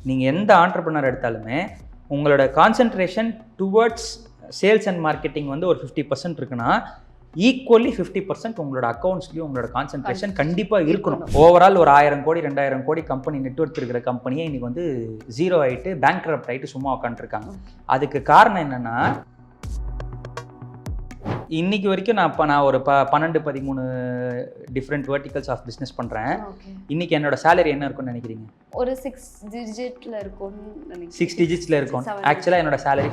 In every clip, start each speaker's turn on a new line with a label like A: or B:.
A: நீங்கள் எந்த ஆண்டர்ப்ரனர் எடுத்தாலுமே உங்களோட concentration towards sales and marketing வந்து ஒரு 50% இருக்குன்னா ஈக்குவலி 50% உங்களோட அக்கௌண்ட்ஸ்லையும் உங்களோட கான்சென்ட்ரேஷன் கண்டிப்பாக இருக்கணும். ஓவரால் ஒரு 1000 கோடி 2000 கோடி கம்பெனி நெட்வொர்க் இருக்கிற கம்பெனியை இன்னைக்கு வந்து ஜீரோ ஆகிட்டு பேங்க்ரப்ட் ஆகிட்டு சும்மா உட்காந்துருக்காங்க. அதுக்கு காரணம் என்னென்னா, இன்னைக்கு வரைக்கும் நான் ஒரு 12-13 டிஃப்ரெண்ட் வெர்டிகல்ஸ் ஆஃப் பிஸ்னஸ் பண்ணுறேன். இன்னைக்கு என்னோட சேலரி என்ன இருக்கும்னு நினைக்கிறீங்க?
B: ஒரு 6 டிஜிட்ல இருக்கும்.
A: 6 டிஜிட்ஸ்ல இருக்கும். ஆக்சுவலாக என்னோட சேலரி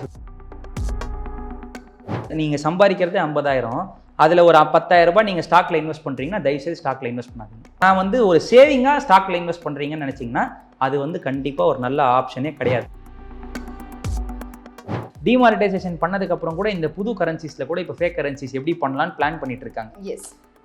A: நீங்கள் சம்பாதிக்கிறது 50,000, அதில் ஒரு 10,000 ரூபாய் நீங்கள் ஸ்டாக்ல இன்வெஸ்ட் பண்ணுறீங்கன்னா தயவுசெய்து ஸ்டாக்ல இன்வெஸ்ட் பண்ணாதீங்க. நான் வந்து ஒரு சேவிங்காக ஸ்டாக்ல இன்வெஸ்ட் பண்ணுறீங்கன்னு நினச்சிங்கன்னா அது வந்து கண்டிப்பாக ஒரு நல்ல ஆப்ஷனே கிடையாது. டிமானிட்டைசேஷன் பண்ணதுக்கப்புறம் கூட இந்த புது கரன்சிஸில் கூட இப்போ ஃபேக் கரன்சிஸ் எப்படி பண்ணலான்னு பிளான் பண்ணிட்டு இருக்காங்க.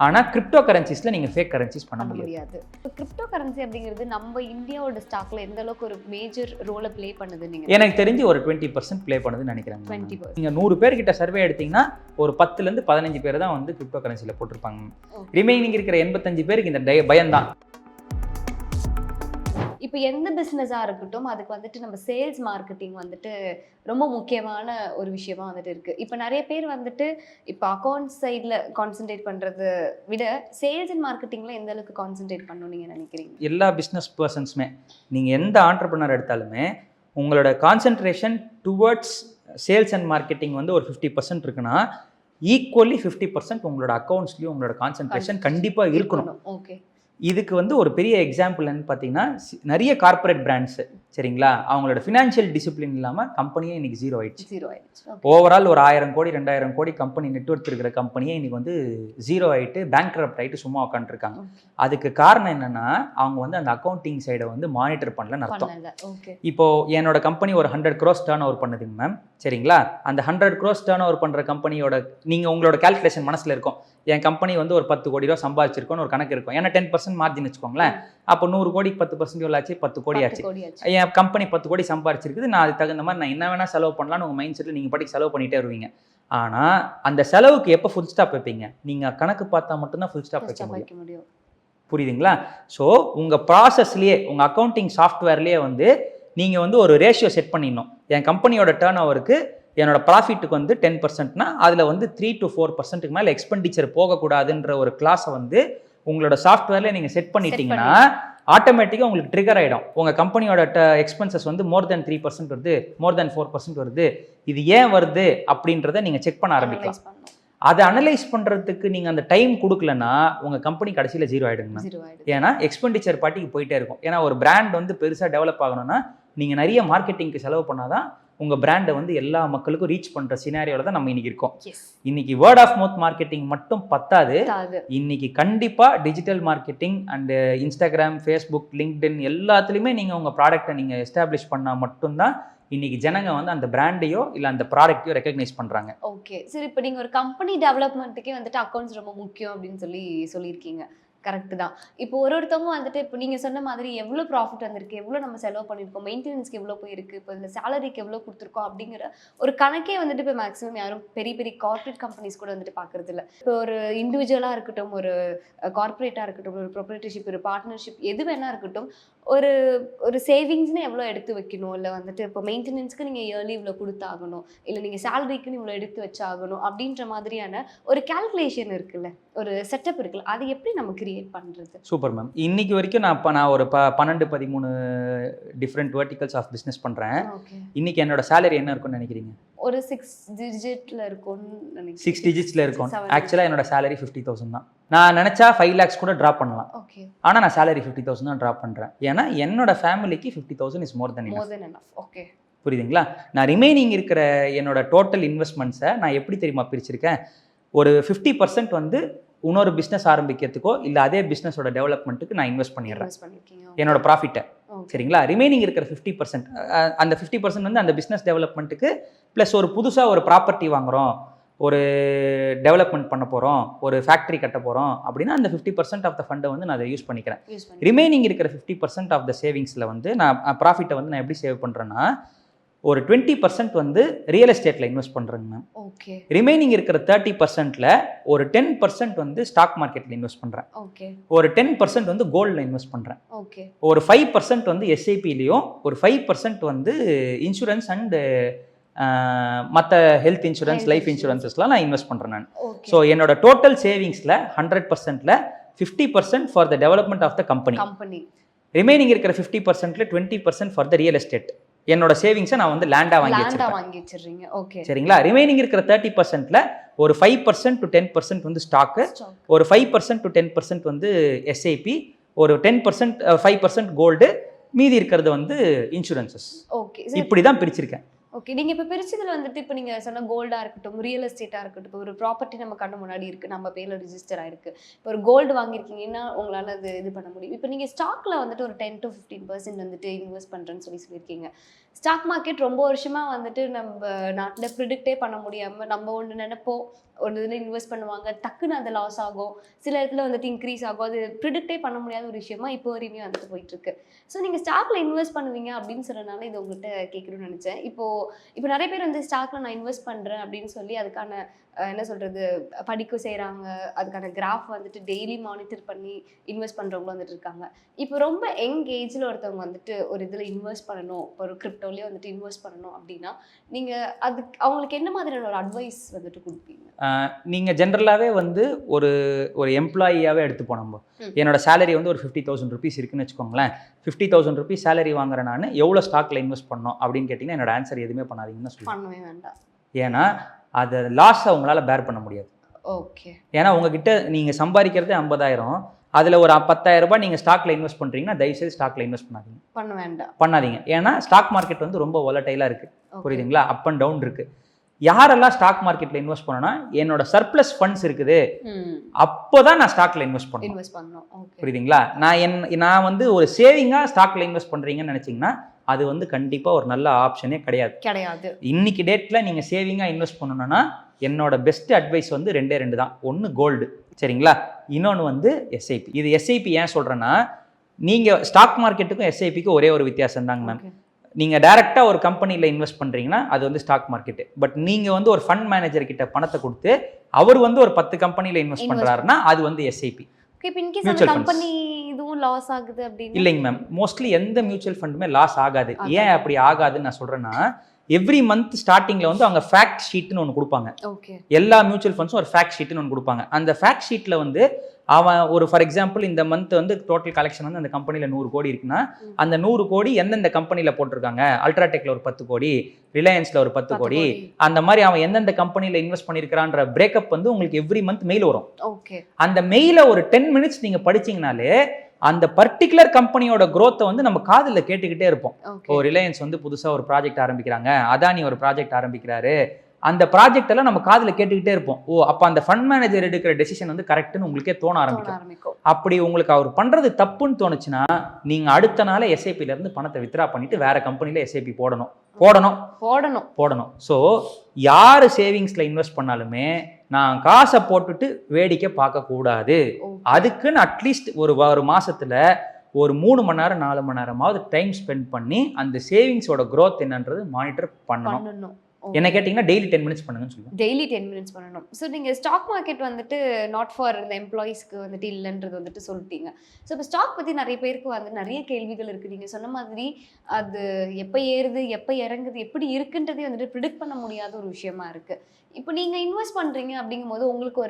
A: ஆனால் கிரிப்டோ கரன்சிஸில் நீங்கள் ஃபேக் கரன்சிஸ் பண்ண முடியாது.
B: இப்போ கிரிப்டோ கரன்சி அப்படிங்கிறது நம்ம இந்தியாவோட ஸ்டாக்ல எந்த அளவுக்கு ஒரு மேஜர் ரோலை ப்ளே பண்ணுது?
A: எனக்கு தெரிஞ்சு ஒரு 20% ப்ளே பண்ணுதுன்னு நினைக்கிறேன்.
B: 20%.
A: நீங்கள் 100 பேர்கிட்ட சர்வே எடுத்தீங்கன்னா ஒரு 10லேருந்து 15 பேர் தான் வந்து கிரிப்டோ கரன்சியில் போட்டிருப்பாங்க. ரிமைனிங் இருக்கிற 85 பேருக்கு இந்த பயம்தான்.
B: இப்போ எந்த பிஸ்னஸாக இருக்கட்டும் அதுக்கு வந்துட்டு நம்ம சேல்ஸ் மார்க்கெட்டிங் வந்துட்டு ரொம்ப முக்கியமான ஒரு விஷயமா வந்துட்டு இருக்குது. இப்போ நிறைய பேர் வந்துட்டு இப்போ அக்கௌண்ட்ஸ் சைடில் கான்சென்ட்ரேட் பண்ணுறதை விட சேல்ஸ் அண்ட் மார்க்கெட்டிங்கில் எந்த அளவுக்கு கான்சென்ட்ரேட் பண்ணணும் நீங்கள் நினைக்கிறீங்க?
A: எல்லா பிஸ்னஸ் பர்சன்ஸுமே நீங்கள் எந்த ஆண்டர்ப்ரனர் எடுத்தாலுமே உங்களோட concentration towards sales and marketing வந்து ஒரு 50% இருக்குன்னா ஈக்குவலி 50% உங்களோட அக்கௌண்ட்ஸ்லையும் உங்களோட கான்சென்ட்ரேஷன் கண்டிப்பாக இருக்கணும்.
B: ஓகே.
A: இதுக்கு வந்து ஒரு பெரிய எக்ஸாம்பிள் என்னன்னு பார்த்தீங்கன்னா, நிறைய கார்பரேட் பிராண்ட்ஸு சரிங்களா, அவங்களோட ஃபினான்ஷியல் டிசிப்ளின் இல்லாமல் கம்பெனியே இன்னைக்கு ஜீரோ ஆயிடுச்சு. ஓவரால் ஒரு 1000 கோடி 2000 கோடி கம்பெனி நெட்வொர்க் இருக்கிற கம்பெனியே இன்னைக்கு வந்து ஜீரோ ஆகிட்டு பேங்க்ரப்ட் ஆகிட்டு சும்மா உட்காந்துருக்காங்க. அதுக்கு காரணம் என்னன்னா, அவங்க வந்து அந்த அக்கௌண்டிங் சைடை வந்து மானிட்டர் பண்ணலன்னு அர்த்தம். இப்போ என்னோட கம்பெனி ஒரு 100 crores டர்ன் ஓவர் பண்ணுதுங்க மேம், சரிங்களா. அந்த 100 crores டர்ன் ஓவர் பண்ணுற கம்பெனியோட நீங்கள் உங்களோட கால்குலேஷன் மனசில் இருக்கும். என் கம்பெனி வந்து ஒரு 10 கோடி ரூபா சம்பாதிச்சிருக்கோன்னு ஒரு கணக்கு இருக்கும். ஏன்னா 10% மார்ஜின் வச்சுக்கோங்களேன். அப்போ 100 கோடிக்கு 10% எவ்வளோ ஆச்சு? 10 கோடி ஆச்சு. என் கம்பெனி 10 கோடி சம்பாதிச்சிருக்குது, நான் அதுக்கு தகுந்த மாதிரி நான் என்ன வேணால் செலவு பண்ணலான்னு உங்கள் மைண்ட் செட்டில் நீங்கள் பாட்டுக்கு செலவு பண்ணிகிட்டே வருவீங்க. ஆனால் அந்த செலவுக்கு எப்போ ஃபுல் ஸ்டாப் வைப்பீங்க? நீங்கள் கணக்கு பார்த்தா மட்டும்தான் ஃபுல் ஸ்டாப் வைக்க முடியும். புரியுதுங்களா? ஸோ உங்கள் ப்ராசஸ்லேயே உங்கள் அக்கௌண்டிங் சாஃப்ட்வேர்லேயே வந்து நீங்கள் வந்து ஒரு ரேஷியோ செட் பண்ணிடணும். என் கம்பெனியோட டர்ன் ஓவருக்கு என்னோட ப்ராஃபிட்டுக்கு வந்து 10%னா அதில் வந்து 3 to 4% மேலே எக்ஸ்பெண்டிச்சர் போகக்கூடாதுன்ற ஒரு கிளாஸை வந்து உங்களோட சாஃப்ட்வேரில் நீங்கள் செட் பண்ணிட்டீங்கன்னா ஆட்டோமேட்டிக்காக உங்களுக்கு ட்ரிகர் ஆகிடும். உங்கள் கம்பெனியோட எக்ஸ்பென்சஸ் வந்து more than 3% வருது, more than 4% வருது, இது ஏன் வருது அப்படின்றத நீங்கள் செக் பண்ண ஆரம்பிக்கலாம். அதை அனலைஸ் பண்ணுறதுக்கு நீங்கள் அந்த டைம் கொடுக்கலன்னா உங்கள் கம்பெனி கடைசியில் ஜீரோ ஆகிடுங்க. ஏன்னா எக்ஸ்பெண்டிச்சர் பாட்டிக்கு போயிட்டே இருக்கும். ஏன்னா ஒரு பிராண்ட் வந்து பெருசாக டெவலப் ஆகணும்னா நீங்கள் நிறைய மார்க்கெட்டிங்க்கு செலவு பண்ணாதான் உங்கள் பிராண்டை வந்து எல்லா மக்களுக்கும் ரீச் பண்ணுற சினாரியோவில் தான் நம்ம இன்னைக்கு இருக்கோம். இன்னைக்கு வேர்ட் ஆஃப் மவுத் மார்க்கெட்டிங் மட்டும் பத்தாது. இன்னைக்கு கண்டிப்பாக digital marketing and Instagram, Facebook, LinkedIn எல்லாத்துலேயுமே நீங்கள் உங்கள் ப்ராடக்டை நீங்கள் எஸ்டாப்ளிஷ் பண்ணால் மட்டும்தான் இன்னைக்கு ஜனங்க வந்து அந்த பிராண்டையோ இல்லை அந்த ப்ராடக்டையோ ரெகக்னைஸ் பண்ணுறாங்க.
B: ஓகே சரி, இப்போ நீங்கள் ஒரு கம்பெனி டெவலப்மெண்ட்டுக்கே வந்துட்டு அக்கௌண்ட்ஸ் ரொம்ப முக்கியம் அப்படின்னு சொல்லியிருக்கீங்க. கரெக்டு தான். இப்போ ஒருத்தவங்க வந்துட்டு இப்போ நீங்கள் சொன்ன மாதிரி எவ்வளோ ப்ராஃபிட் வந்திருக்கு, எவ்வளோ நம்ம செலவு பண்ணியிருக்கோம், மெயின்டெனன்ஸ்க்கு எவ்வளோ போயிருக்கு, இப்போ இதில் சேலரிக்கு எவ்வளோ கொடுத்துருக்கோம் அப்படிங்கிற ஒரு கணக்கே வந்துட்டு இப்போ மேக்ஸிமம் யாரும் பெரிய பெரிய கார்பரேட் கம்பெனிஸ் கூட வந்துட்டு பார்க்குறது இல்லை. இப்போ ஒரு இண்டிவிஜுவலாக இருக்கட்டும், ஒரு கார்பரேட்டாக இருக்கட்டும், ஒரு ப்ரொப்ரைட்டர்ஷிப், ஒரு பார்ட்னர்ஷிப், எது வேணா இருக்கட்டும், ஒரு சேவிங்ஸ்னு எவ்வளோ எடுத்து வைக்கணும், இல்லை வந்துட்டு இப்போ மெயின்டெனன்ஸ்க்கு நீங்கள் இயர்லி இவ்வளோ கொடுத்தாகணும், இல்லை நீங்கள் சேலரிக்குன்னு இவ்வளோ எடுத்து வச்சாகணும் அப்படின்ற மாதிரியான ஒரு கால்குலேஷன் இருக்குல்ல, ஒரு செட்டப் இருக்குல்ல, அது எப்படி நம்ம கிரியேட் பண்ணுறது?
A: Super ma'am. இன்னைக்கு வரைக்கும் நான் ஒரு 12-13 டிஃப்ரெண்ட் வெர்டிகல்ஸ் ஆஃப் பிஸ்னஸ் பண்ணுறேன். இன்னைக்கு என்னோட சேலரி என்ன இருக்கும்னு நினைக்கிறீங்க?
B: ஒரு 6 டிஜிட்ல இருக்கும்.
A: 6 டிஜிட்ஸ்ல இருக்கும். ஆக்சுவலாக என்னோட சேலரி 50,000 தான். நான் நினச்சா 5 lakhs கூட ட்ராப் பண்ணலாம். ஆனால் நான் சேலரி 50,000 தான் ட்ராப் பண்ணுறேன். ஏன்னா என்னோட ஃபேமிலிக்கு 50,000 is more then enough.
B: Okay,
A: புரியுதுங்களா? நான் ரிமைனிங் இருக்கிற என்னோட டோட்டல் இன்வெஸ்ட்மெண்ட்ஸை நான் எப்படி தெரியுமா பிரிச்சிருக்கேன்? ஒரு 50% வந்து இன்னொரு பிஸ்னஸ் ஆரம்பிக்கிறதுக்கோ இல்லை அதே பிஸ்னஸோட டெவலப்மெண்ட்டுக்கு நான் இன்வெஸ்ட் பண்ணிடுறேன் என்னோட ப்ராஃபிட்டை. சரிங்களா? ரிமைனிங் இருக்கிற 50%, அந்த 50% வந்து அந்த பிஸ்னஸ் டெவலப்மெண்ட்டுக்கு ப்ளஸ் ஒரு புதுசாக ஒரு ப்ராப்பர்ட்டி வாங்குகிறோம், ஒரு டெவலப்மெண்ட் பண்ண போகிறோம், ஒரு ஃபேக்ட்ரி கட்ட போகிறோம் அப்படின்னா அந்த 50% ஆஃப் த ஃபண்டை வந்து நான் அதை யூஸ் பண்ணிக்கிறேன். ரிமைனிங் இருக்கிற 50% ஆஃப் த சேவிங்ஸில் வந்து நான் ப்ராஃபிட்டை வந்து நான் எப்படி சேவ் பண்ணுறேன்னா, ஒரு 20% வந்து ரியல் எஸ்டேட்டில் இன்வெஸ்ட் பண்ணுறேங்க மேம்.
B: ஓகே.
A: ரிமைனிங் இருக்கிற 30%ல் ஒரு 10% வந்து ஸ்டாக் மார்க்கெட்டில் இன்வெஸ்ட் பண்ணுறேன்.
B: ஓகே.
A: ஒரு 10% வந்து கோல்டில் இன்வெஸ்ட் பண்ணுறேன்.
B: ஓகே.
A: ஒரு 5% வந்து எஸ்ஐபிலையும், ஒரு 5% வந்து இன்சூரன்ஸ் அண்ட் மற்ற ஹெல்த் இன்சூரன்ஸ், லைஃப் இன்சூரன்ஸஸ்லாம் நான் இன்வெஸ்ட் பண்ணுறேன் நான். ஸோ என்னோட டோட்டல் சேவிங்ஸில் 100%ல் 50% for the development of the company. Remaining இருக்கிற 50%ல 20% ஃபார் த ரியல் எஸ்டேட். என்னோட சேவிங்ஸை நான் வந்து லேண்டாக வாங்கி
B: வச்சிருக்கீங்க. ஓகே.
A: சரிங்களா? ரிமைனிங் இருக்கிற 30%ல ஒரு 5% to 10% வந்து ஸ்டாக்கு, ஒரு 5% to 10% வந்து எஸ்ஐபி, ஒரு 10% 5% கோல்டு, மீதி இருக்கிறது வந்து இன்சூரன்சஸ்.
B: ஓகே.
A: இப்படி தான் பிரிச்சிருக்கேன்.
B: ஓகே. நீங்க இப்ப பிரிச்சதுல வந்துட்டு இப்ப நீங்க சொன்ன கோல்டா இருக்கட்டும், ரியல் எஸ்டேட்டா இருக்கட்டும், இப்போ ஒரு ப்ராப்பர்ட்டி நம்ம கண்ணு முன்னாடி இருக்கு, நம்ம பேர்ல ரிஜிஸ்டர் ஆயிருக்கு, இப்போ ஒரு கோல்டு வாங்கியிருக்கீங்கன்னா உங்களால அது இது பண்ண முடியும். இப்போ நீங்க ஸ்டாக்ல வந்துட்டு ஒரு 10 to 15% வந்துட்டு இன்வெஸ்ட் பண்றேன்னு சொல்லியிருக்கீங்க. ஸ்டாக் மார்க்கெட் ரொம்ப வருஷமா வந்துட்டு நம்ம நாட்டில் ப்ரிடிக்டே பண்ண முடியாம நம்ம ஒன்று நினைப்போம், ஒரு இதில் இன்வெஸ்ட் பண்ணுவாங்க, டக்குன்னு அது லாஸ் ஆகும், சில இடத்துல வந்துட்டு இன்க்ரீஸ் ஆகும், அது ப்ரிடிக்டே பண்ண முடியாத ஒரு விஷயமா இப்போ வரையுமே வந்துட்டு போயிட்டு இருக்கு. ஸோ நீங்கள் ஸ்டாக்ல இன்வெஸ்ட் பண்ணுவீங்க அப்படின்னு சொன்னனால இது உங்கள்கிட்ட கேட்கணும்னு நினச்சேன். இப்போ நிறைய பேர் வந்து ஸ்டாக்ல நான் இன்வெஸ்ட் பண்ணுறேன் அப்படின்னு சொல்லி அதுக்கான என்ன சொல்கிறது படிக்க செய்கிறாங்க, அதுக்கான கிராஃப் வந்துட்டு டெய்லி மானிட்டர் பண்ணி இன்வெஸ்ட் பண்ணுறவங்களும் வந்துட்டு இருக்காங்க. இப்போ ரொம்ப யங் ஏஜில் ஒருத்தவங்க வந்துட்டு ஒரு இதில் இன்வெஸ்ட் பண்ணணும், இப்போ ஒரு கிரிப்டோலேயே வந்துட்டு இன்வெஸ்ட் பண்ணணும் அப்படின்னா நீங்கள் அதுக்கு அவங்களுக்கு என்ன மாதிரியான ஒரு அட்வைஸ் வந்துட்டு கொடுப்பீங்க?
A: நீங்கள் ஜென்ரலாகவே வந்து ஒரு எம்ப்ளாயியாகவே எடுத்துப்போம். நம்ம என்னோட சேலரி வந்து ஒரு 50,000 rupees இருக்குன்னு வச்சுக்கோங்களேன். 50,000 rupees சேலரி வாங்குறேன் நான், எவ்வளோ ஸ்டாக்ல இன்வெஸ்ட் பண்ணணும் அப்படின்னு கேட்டிங்கன்னா என்னோட ஆன்சர் எதுவுமே பண்ணாதீங்கன்னு சொல்லுவேன்.
B: பண்ணவே வேண்டாம்.
A: ஏன்னா அது லாஸ் அவங்களால பேர் பண்ண முடியாது.
B: ஓகே.
A: ஏன்னா உங்ககிட்ட நீங்கள் சம்பாதிக்கிறதே 50,000, அதில் ஒரு 10,000 ரூபாய் நீங்கள் ஸ்டாக்ல இன்வெஸ்ட் பண்ணுறீங்கன்னா தயவுசெய்து ஸ்டாக்ல இன்வெஸ்ட் பண்ணாதீங்க. ஏன்னா ஸ்டாக் மார்க்கெட் வந்து ரொம்ப வாலடைலாக இருக்குது. புரியுதுங்களா? அப் அண்ட் டவுன் இருக்குது. யாரெல்லாம் ஸ்டாக் மார்க்கெட்ல இன்வெஸ்ட் பண்ணனா என்னோட சர்ப்ளஸ் ஃபண்ட்ஸ் இருக்குது, அப்போதான் நான் ஸ்டாக்ல இன்வெஸ்ட் பண்ணணும். புரியுதுங்களா? நான் வந்து ஒரு சேவிங்காக ஸ்டாக்ல இன்வெஸ்ட் பண்ணுறீங்கன்னு நினச்சிங்கன்னா அது வந்து கண்டிப்பாக ஒரு நல்ல ஆப்ஷனே கிடையாது. இன்னைக்கு டேட்டில் நீங்கள் சேவிங்காக இன்வெஸ்ட் பண்ணணும்னா என்னோட பெஸ்ட் அட்வைஸ் வந்து 2 தான். ஒன்று கோல்டு, சரிங்களா? இன்னொன்று வந்து எஸ்ஐபி. இது எஸ்ஐபி ஏன் சொல்கிறேன்னா, நீங்கள் ஸ்டாக் மார்க்கெட்டுக்கும் எஸ்ஐபிக்கும் ஒரே ஒரு வித்தியாசம் தாங்க மேம். நீங்கள் டைரெக்டாக ஒரு கம்பெனியில் இன்வெஸ்ட் பண்ணுறீங்கன்னா அது வந்து ஸ்டாக் மார்க்கெட்டு. பட் நீங்கள் வந்து ஒரு ஃபண்ட் மேனேஜர் கிட்ட பணத்தை கொடுத்து அவர் வந்து ஒரு 10 கம்பெனியில் இன்வெஸ்ட் பண்ணுறாருன்னா அது வந்து எஸ்ஐபி. இல்லைங்க மேம், மோஸ்ட்லி எந்த மியூச்சுவல் ஃபண்டுமே லாஸ் ஆகாது. ஏன் அப்படி ஆகாதுன்னு நான் சொல்கிறேன்னா, எவ்ரி மந்த் ஸ்டார்டிங்கில் வந்து அவங்க ஃபேக்ட் ஷீட்னு ஒன்று கொடுப்பாங்க. எல்லா மியூச்சுவல் ஃபண்ட்ஸும் ஒரு ஃபேக்ட் ஷீட்னு ஒன்று கொடுப்பாங்க. அந்த ஃபேக்ட் ஷீட்டில் வந்து அவன் ஒரு ஃபார் எக்ஸாம்பிள் இந்த மந்த் வந்து டோட்டல் கலெக்ஷன் வந்து அந்த கம்பெனியில் 100 கோடி இருக்குன்னா அந்த 100 கோடி எந்தெந்த கம்பெனியில் போட்டிருக்காங்க, அல்ட்ராடெக்ல ஒரு 10 கோடி, ரிலையன்ஸில் ஒரு 10 கோடி, அந்த மாதிரி அவன் எந்தெந்த கம்பெனியில் இன்வெஸ்ட் பண்ணியிருக்கிறான்ற பிரேக்கப் வந்து உங்களுக்கு எவ்ரி மந்த் மெயில் வரும். அந்த மெயிலை ஒரு 10 minutes நீங்கள் படிச்சிங்கனாலே அந்த பர்டிகுலர் கம்பெனியோட growth வந்து நம்ம காதில் கேட்டுக்கிட்டே இருப்போம். இப்போ ரிலையன்ஸ் வந்து புதுசாக ஒரு ப்ராஜெக்ட் ஆரம்பிக்கிறாங்க, அதானி ஒரு ப்ராஜெக்ட் ஆரம்பிக்கிறாரு, அந்த ப்ராஜெக்ட் எல்லாம் நம்ம காதில் கேட்டுக்கிட்டே இருப்போம். அப்போ அந்த ஃபண்ட் மேனேஜர் எடுக்கிற டெசிஷன் வந்து கரெக்ட்னு உங்களுக்கே தோண ஆரம்பிக்கும். அப்படி உங்களுக்கு அவர் பண்றது தப்புன்னு தோணுச்சுன்னா நீங்க அடுத்த நாளே எஸ்ஐபில இருந்து பணத்தை வித்ரா பண்ணிட்டு வேற கம்பெனில எஸ்ஐபி போடணும். ஸோ யாரு சேவிங்ஸ்ல இன்வெஸ்ட் பண்ணாலுமே நான் காசை போட்டுட்டு வேடிக்கை பார்க்க கூடாது. அதுக்குன்னு அட்லீஸ்ட் ஒரு மாசத்துல ஒரு 3 மணி நேரம் 4 மணி நேரமாவது டைம் ஸ்பெண்ட் பண்ணி அந்த சேவிங்ஸோட growth என்னன்றது மானிட்டர் பண்ணணும். என்ன கேட்டிங்கன்னா டெய்லி 10 minutes பண்ணுங்கன்னு சொல்லுவேன்.
B: டெய்லி 10 minutes பண்ணணும். ஸோ நீங்கள் ஸ்டாக் மார்க்கெட் வந்துட்டு நாட் ஃபார் இந்த எம்ப்ளாயிஸ்க்கு வந்துட்டு இல்லைன்றது வந்துட்டு சொல்லிட்டீங்க. ஸோ இப்போ ஸ்டாக் பற்றி நிறைய பேருக்கு வந்து நிறைய கேள்விகள் இருக்குது. நீங்கள் சொன்ன மாதிரி அது எப்போ ஏறுது, எப்போ இறங்குது, எப்படி இருக்குன்றதே வந்துட்டு ப்ரிடிக்ட் பண்ண முடியாத ஒரு விஷயமா இருக்குது. இப்போ நீங்கள் இன்வெஸ்ட் பண்ணுறீங்க அப்படிங்கும்போது உங்களுக்கு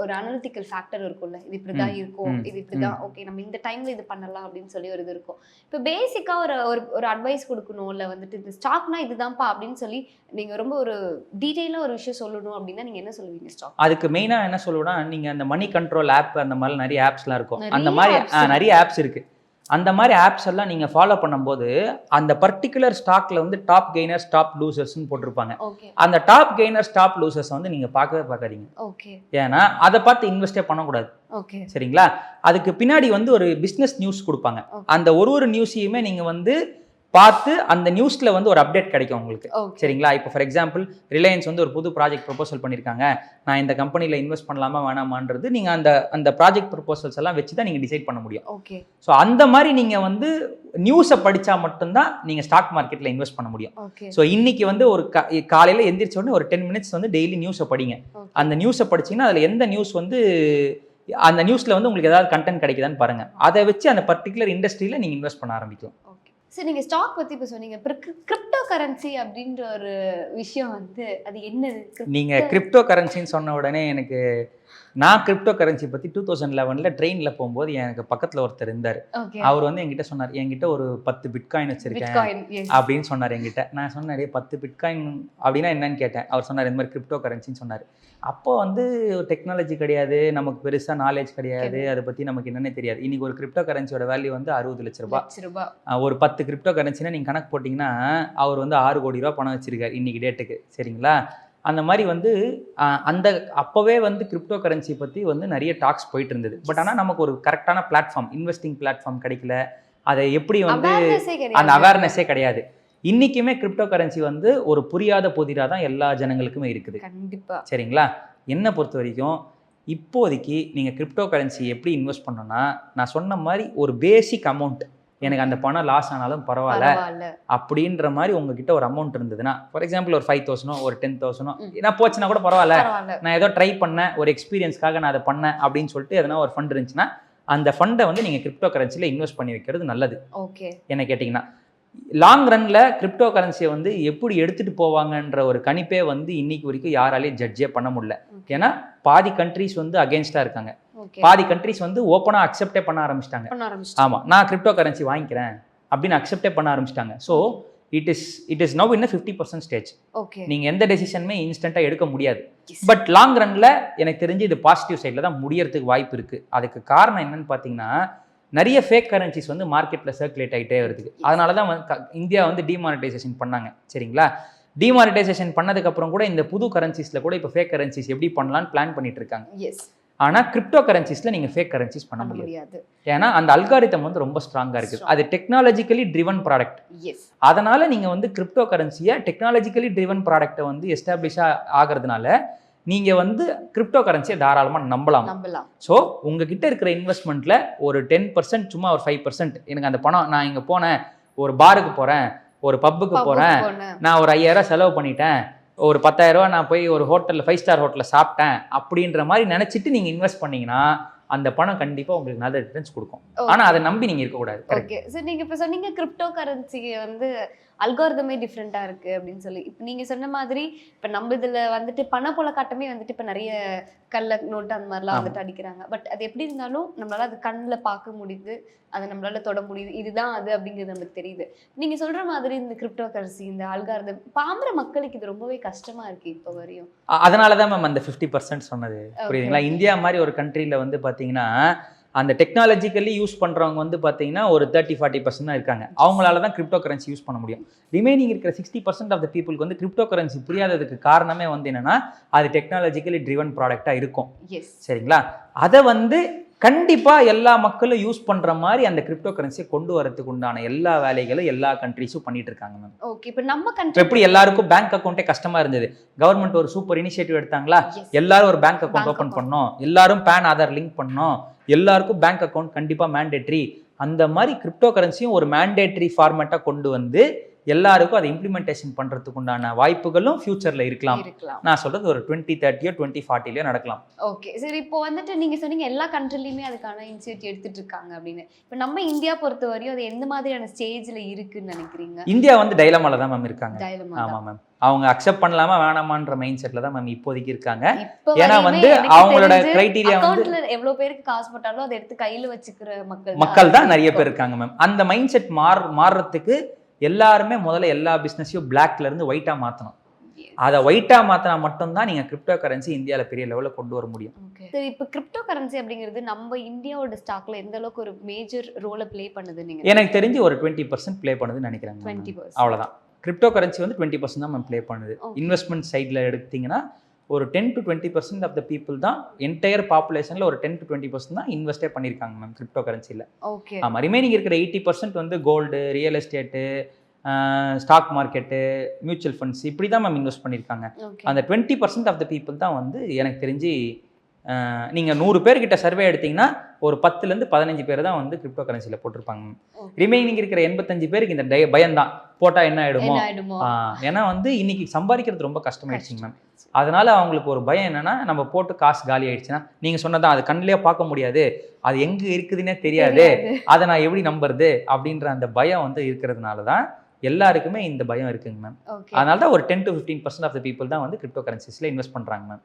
B: ஒரு அனலிட்டிக்கல் ஃபேக்டர் இருக்கும்ல, இது இப்படி தான் இருக்கும், இது இப்படி தான், ஓகே நம்ம இந்த டைமில் இது பண்ணலாம் அப்படின்னு சொல்லி ஒரு இது இருக்கும். இப்போ பேசிக்காக ஒரு அட்வைஸ் கொடுக்கணும், இல்லை வந்துட்டு இந்த ஸ்டாக்னா இதுதான்ப்பா அப்படின்னு சொல்லி நீங்கள் ரொம்ப ஒரு டீட்டெயிலாக ஒரு விஷயம் சொல்லணும் அப்படின்னா நீங்கள் என்ன சொல்லுவீங்க? ஸ்டாக்
A: அதுக்கு மெயினாக என்ன சொல்லுவேன்னா, நீங்கள் அந்த மணி கண்ட்ரோல் ஆப் அந்த மாதிரி நிறைய ஆப்ஸ்லாம் இருக்கும். அந்த மாதிரி நிறைய ஆப்ஸ் இருக்குது. அந்த மாதிரி ஆப்ஸ் எல்லாம் நீங்கள் ஃபாலோ பண்ணும்போது அந்த பர்டிகுலர் ஸ்டாக்ல வந்து டாப் கெய்னர்ஸ் டாப் லூசர்ஸ்ன்னு போட்டிருப்பாங்க. அந்த டாப் கெய்னர்ஸ் டாப் லூசர்ஸ் வந்து நீங்கள் பார்க்காதீங்க. ஏன்னா அதை பார்த்து இன்வெஸ்டே பண்ணக்கூடாது. சரிங்களா? அதுக்கு பின்னாடி வந்து ஒரு பிஸ்னஸ் நியூஸ் கொடுப்பாங்க. அந்த ஒரு நியூஸையுமே நீங்கள் வந்து பார்த்து அந்த நியூஸ்ல வந்து ஒரு அப்டேட் கிடைக்கும் உங்களுக்கு. சரிங்களா? இப்போ ஃபார் எக்ஸாம்பிள் ரிலையன்ஸ் வந்து ஒரு புது ப்ராஜெக்ட் ப்ரொபோசல் பண்ணியிருக்காங்க, நான் இந்த கம்பெனியில் இன்வெஸ்ட் பண்ணலாமா வேணாமான்றது நீங்கள் அந்த ப்ராஜெக்ட் ப்ரொபோசல்ஸ் எல்லாம் வச்சு தான் நீங்கள் டிசைட் பண்ண முடியும். ஸோ அந்த மாதிரி நீங்கள் வந்து நியூஸை படித்தா மட்டும்தான் நீங்கள் ஸ்டாக் மார்க்கெட்டில் இன்வெஸ்ட் பண்ண முடியும். ஸோ இன்னைக்கு வந்து ஒரு காலையில் எந்திரிச்ச உடனே ஒரு 10 minutes வந்து டெய்லி நியூஸை படிங்க. அந்த நியூஸை படிச்சிங்கன்னா அதில் எந்த நியூஸ் வந்து அந்த நியூஸில் வந்து உங்களுக்கு ஏதாவது கண்டென்ட் கிடைக்குதான்னு பாருங்கள். அதை வச்சு அந்த பர்டிகுலர் இண்டஸ்ட்ரியில் நீங்கள் இன்வெஸ்ட் பண்ண ஆரம்பிக்கலாம்.
B: சரி, நீங்கள் ஸ்டாக் பற்றி இப்போ சொன்னீங்க. கிரிப்டோ கரன்சி அப்படின்ற ஒரு விஷயம் வந்து அது என்னது?
A: நீங்கள் கிரிப்டோ கரன்சின்னு சொன்ன உடனே நான் கிரிப்டோ கரன்சி பற்றி 2011 ட்ரெயினில் போகும்போது எனக்கு பக்கத்தில் ஒருத்தர் இருந்தார். அவர் வந்து என்கிட்ட சொன்னார், என்கிட்ட ஒரு 10 பிட்காயின் வச்சிருக்கேன் அப்படின்னு சொன்னார் என்கிட்ட. நான் சொன்னேன் 10 பிட்காயின் அப்படின்னா என்னன்னு கேட்டேன். அவர் சொன்னார் இந்த மாதிரி கிரிப்டோ கரன்சின்னு சொன்னார். அப்போ வந்து டெக்னாலஜி கிடையாது, நமக்கு பெருசாக நாலேஜ் கிடையாது, அதை பற்றி நமக்கு என்னென்ன தெரியாது. இன்னைக்கு ஒரு கிரிப்டோ கரன்சியோட வேல்யூ வந்து 60 லட்ச ரூபாய். ஒரு 10 கிரிப்டோ கரன்சினா நீங்கள் கணக்கு போட்டிங்கன்னா அவர் வந்து 6 கோடி ரூபா பணம் வச்சிருக்காரு இன்னைக்கு டேட்டுக்கு. சரிங்களா? அந்த மாதிரி வந்து அப்போவே வந்து கிரிப்டோ கரன்சி பற்றி வந்து நிறைய டாக்ஸ் போயிட்டு இருந்தது. பட் ஆனால் நமக்கு ஒரு கரெக்டான பிளாட்ஃபார்ம், இன்வெஸ்டிங் பிளாட்ஃபார்ம் கிடைக்கல. அதை எப்படி வந்து அந்த அவேர்னஸே கிடையாது. இன்னைக்குமே கிரிப்டோ கரன்சி வந்து ஒரு புரியாத புதிராக தான் எல்லா ஜனங்களுக்குமே இருக்குது.
B: கண்டிப்பாக.
A: சரிங்களா? என்னை பொறுத்த வரைக்கும் இப்போதைக்கு நீங்கள் கிரிப்டோ கரன்சி எப்படி இன்வெஸ்ட் பண்ணணும்னா, நான் சொன்ன மாதிரி ஒரு பேசிக் அமௌண்ட், எனக்கு அந்த பணம் லாஸ் ஆனாலும் பரவாயில்ல அப்படின்ற மாதிரி உங்ககிட்ட ஒரு அமௌண்ட் இருந்ததுன்னா, ஃபார் எக்ஸாம்பிள் ஒரு 5,000 ஒரு 10,000 நான் போச்சுன்னா கூட பரவாயில்ல, நான் ஏதோ ட்ரை பண்ணேன், ஒரு எக்ஸ்பீரியன்ஸ்க்காக நான் அதை பண்ணேன் அப்படின்னு சொல்லிட்டு எதனா ஒரு ஃபண்ட் இருந்துச்சுன்னா அந்த ஃபண்டை வந்து நீங்கள் கிரிப்டோ கரன்சியில் இன்வெஸ்ட் பண்ணி வைக்கிறது நல்லது. என்ன கேட்டிங்கன்னா, லாங் ரன்ல கிரிப்டோ கரன்சியை வந்து எப்படி எடுத்துட்டு போவாங்கன்ற ஒரு கணிப்பே வந்து இன்னைக்கு வரைக்கும் யாராலையும் ஜட்ஜே பண்ண முடியல. ஏன்னா பாதி கண்ட்ரிஸ் வந்து அகேன்ஸ்டா இருக்காங்க, பாதி கண்ட்ரிஸ் வந்து ஓப்பனா அக்செப்டே பண்ண ஆரம்பிச்சிட்டாங்க. ஆமா, நான் கிரிப்டோ கரன்சி வாங்கிக்கிறேன் அப்படின்னு அக்செப்டே பண்ண ஆரம்பிச்சிட்டாங்க. So it is now in 50% stage. நீங்க எந்த டெசிஷனுமே இன்ஸ்டன்ட்டா எடுக்க முடியாது. பட் லாங் ரன்ல எனக்கு தெரிஞ்சு இது பாசிட்டிவ் சைட்ல தான் முடியறதுக்கு வாய்ப்பு இருக்கு. அதுக்கு காரணம் என்னன்னு பாத்தீங்கன்னா, நிறைய ஃபேக் கரன்சிஸ் வந்து மார்க்கெட்டில் சர்க்குலேட் ஆகிட்டே வருது. அதனால தான் இந்தியா வந்து டிமானிட்டைசேஷன் பண்ணாங்க. சரிங்களா? டிமானிட்டைசேஷன் பண்ணதுக்கப்புறம் கூட இந்த புது கரன்சிஸில் கூட இப்போ ஃபேக் கரன்சிஸ் எப்படி பண்ணலான்னு பிளான் பண்ணிட்டு இருக்காங்க. ஆனால் கிரிப்டோ கரன்சிஸில் நீங்கள் ஃபேக் கரன்சிஸ் பண்ண முடியாது. ஏன்னா அந்த அல்காரிதம் வந்து ரொம்ப ஸ்ட்ராங்காக இருக்குது. அது டெக்னாலஜிக்கலி ட்ரிவன் ப்ராடக்ட். அதனால நீங்கள் வந்து கிரிப்டோ கரன்சியை டெக்னாலஜிக்கலி ட்ரிவன் ப்ராடக்டை வந்து எஸ்டாப்ளிஷாக ஆகிறதுனால நீங்கள் வந்து கிரிப்டோ கரன்சியை தாராளமாக நம்பலாம். ஸோ உங்ககிட்ட இருக்கிற இன்வெஸ்ட்மெண்ட்டில் ஒரு 10%, சும்மா ஒரு 5%, எனக்கு அந்த பணம், நான் இங்கே போனேன், ஒரு பாருக்கு போகிறேன், ஒரு பப்புக்கு போகிறேன், நான் ஒரு 5,000 செலவு பண்ணிட்டேன், ஒரு 10,000 நான் போய் ஒரு ஹோட்டலில் 5 ஸ்டார் ஹோட்டலில் சாப்பிட்டேன் அப்படின்ற மாதிரி நினச்சிட்டு நீங்கள் இன்வெஸ்ட் பண்ணிங்கன்னா அந்த பணம் கண்டிப்பாக உங்களுக்கு நல்ல ரிட்டர்ன்ஸ் கொடுக்கும். ஆனால் அதை நம்பி நீங்கள் இருக்கக்கூடாது.
B: ஓகே சார், நீங்கள் இப்போ சொன்னீங்க கிரிப்டோ கரன்சி வந்து அல்காரிதமே டிஃப்ரெண்ட்டாக இருக்குது அப்படின்னு சொல்லி. இப்போ நீங்கள் சொன்ன மாதிரி இப்போ நம்ம இதில் வந்துட்டு பணப்புழக்காட்டமே வந்துட்டு இப்போ நிறைய கல்ல நோட்டு அந்த மாதிரிலாம் வந்துட்டு அடிக்கிறாங்க. பட் அது எப்படி இருந்தாலும் நம்மளால் அது கண்ணில் பார்க்க முடியுது, அதை நம்மளால தொட முடியுது, இதுதான் அது அப்படிங்கிறது நமக்கு தெரியுது. நீங்கள் சொல்கிற மாதிரி இந்த கிரிப்டோ கரன்சி, இந்த அல்காரிதம் பாம்பர மக்களுக்கு இது ரொம்பவே கஷ்டமாக இருக்குது இப்போ வரையும்.
A: அதனால தான் மேம் அந்த 50% சொன்னது. புரியுதுங்களா? இந்தியா மாதிரி ஒரு கண்ட்ரியில் வந்து பார்த்தீங்கன்னா அந்த டெக்னாலஜிக்கலி யூஸ் பண்ணுறவங்க வந்து பார்த்தீங்கன்னா ஒரு 30-40% தான் இருக்காங்க. அவங்களால தான் கிரிப்டோ கரன்சி யூஸ் பண்ண முடியும். ரிமைனிங் இருக்கிற 60% ஆஃப் த பீப்புளுக்கு வந்து கிரிப்டோ கரன்சி புரியாததுக்கு காரணமே வந்து என்னன்னா, அது டெக்னாலஜிக்கலி ட்ரிவன் ப்ராடக்டாக இருக்கும். சரிங்களா? அதை வந்து கண்டிப்பாக எல்லா மக்களும் யூஸ் பண்ணுற மாதிரி அந்த கிரிப்டோ கரன்சியை கொண்டு வரதுக்கு உண்டான எல்லா வேலைகளும் எல்லா கண்ட்ரிஸும் பண்ணிட்டு இருக்காங்க மேம்.
B: ஓகே, இப்போ நம்ம கண்ட்ரி
A: எப்படி எல்லாருக்கும் பேங்க் அக்கௌண்ட்டே கஷ்டமாக இருந்தது, கவர்மெண்ட் ஒரு சூப்பர் இனிஷியேட்டிவ் எடுத்தாங்களா, எல்லாரும் ஒரு பேங்க் அக்கௌண்ட் ஓப்பன் பண்ணோம், எல்லாரும் பேன் ஆதார் லிங்க் பண்ணோம், எல்லாருக்கும் பேங்க் அக்கௌண்ட் கண்டிப்பாக மேண்டேட்ரி. அந்த மாதிரி கிரிப்டோ கரன்சியும் ஒரு மேண்டேட்ரி ஃபார்மேட்டாக கொண்டு வந்து எல்லாருக்கும் அதை இம்ப்ளிமெண்டேஷன் பண்ணுறதுக்கு உண்டான வாய்ப்புகளும் ஃபியூச்சரில் இருக்கலாம். நான் சொல்கிறது ஒரு 2030 2040 நடக்கலாம்.
B: ஓகே சரி, இப்போ வந்துட்டு நீங்கள் சொன்னீங்க எல்லா கண்ட்ரிலையுமே அதுக்கான இனிஷியேட்டிவ் எடுத்துட்டு இருக்காங்க அப்படின்னு. இப்போ நம்ம இந்தியா பொறுத்த வரையும் அது எந்த மாதிரியான ஸ்டேஜில் இருக்குன்னு நினைக்கிறீங்க?
A: இந்தியா வந்து டைலமால தான் மேம் இருக்காங்க. ஆமாம் மேம், அவங்க அக்செப்ட் பண்ணலாமா வேணாமான்ற மைண்ட் செட்ல தான் மேம் இப்போதைக்கு இருக்காங்க. ஏன்னா வந்து அவங்களோட கிரைட்டீரியா வந்து
B: எவ்வளவு பேருக்கு காசு போட்டாலும் அதை எடுத்து கையில வச்சுக்கிற
A: மக்கள் தான் நிறைய பேர் இருக்காங்க மேம். அந்த மைண்ட் செட் மாறுறதுக்கு எல்லாருமே முதல்ல எல்லா பிஸ்னஸையும் பிளாக்ல இருந்து ஒயிட்டா மாற்றணும். அதை ஒயிட்டா மாத்தினா மட்டும்தான் நீங்க கிரிப்டோ கரன்சி இந்தியாவில் பெரிய லெவலில் கொண்டு வர முடியும்.
B: சரி, இப்போ கிரிப்டோ கரன்சி அப்படிங்கிறது நம்ம இந்தியாவோட ஸ்டாக்ல எந்த அளவுக்கு ஒரு மேஜர் ரோலை பிளே பண்ணுது? நீங்க
A: எனக்கு தெரிஞ்சு ஒரு 20% பிளே பண்ணுதுன்னு நினைக்கிறாங்க.
B: 20%,
A: அவ்வளவுதான். கிரிப்டோ கரன்சி வந்து 20% தான் மேம் பிளே பண்ணுது. இன்வெஸ்ட்மெண்ட் சைடில் எடுத்தீங்கன்னா ஒரு 10 to 20% ஆஃப் த பீப்புள் தான், என்டையர் பாப்புலேஷனில் ஒரு 10 to 20% தான் இன்வெஸ்டே பண்ணியிருக்காங்க மேம் கிரிப்டோ கரன்சியில். ஆமாம், ரிமைனிங் இருக்கிற 80% வந்து gold, real estate, stock market, mutual funds இப்படி தான் மேம் இன்வெஸ்ட் பண்ணியிருக்காங்க. அந்த 20% ஆஃப் த பீப்புள் தான் வந்து எனக்கு தெரிஞ்சு நீங்கள் 100 பேர்கிட்ட சர்வே எடுத்தீங்கன்னா ஒரு 10லேருந்து 15 பேர் தான் வந்து கிரிப்டோ கரன்சியில் போட்டிருப்பாங்க. ரிமைனிங் இருக்கிற 85 பேருக்கு இந்த பயம் தான், போட்டால் என்ன ஆகிடுமோ. ஏன்னா வந்து இன்னைக்கு சம்பாதிக்கிறது ரொம்ப கஷ்டமாயிடுச்சுங்க மேம். அதனால அவங்களுக்கு ஒரு பயம் என்னன்னா, நம்ம போட்டு காசு காலி ஆயிடுச்சுன்னா, நீங்கள் சொன்னதான் அது கண்ணிலே பார்க்க முடியாது, அது எங்கே இருக்குதுன்னே தெரியாது, அதை நான் எப்படி நம்புறது அப்படின்ற அந்த பயம் வந்து இருக்கிறதுனால தான் எல்லாருக்குமே இந்த பயம் இருக்குங்க மேம். அதனால தான் ஒரு 10 to 15% ஆஃப் த பீப்புள் தான் வந்து கிரிப்டோ கரன்சிஸில் இன்வெஸ்ட் பண்ணுறாங்க மேம்.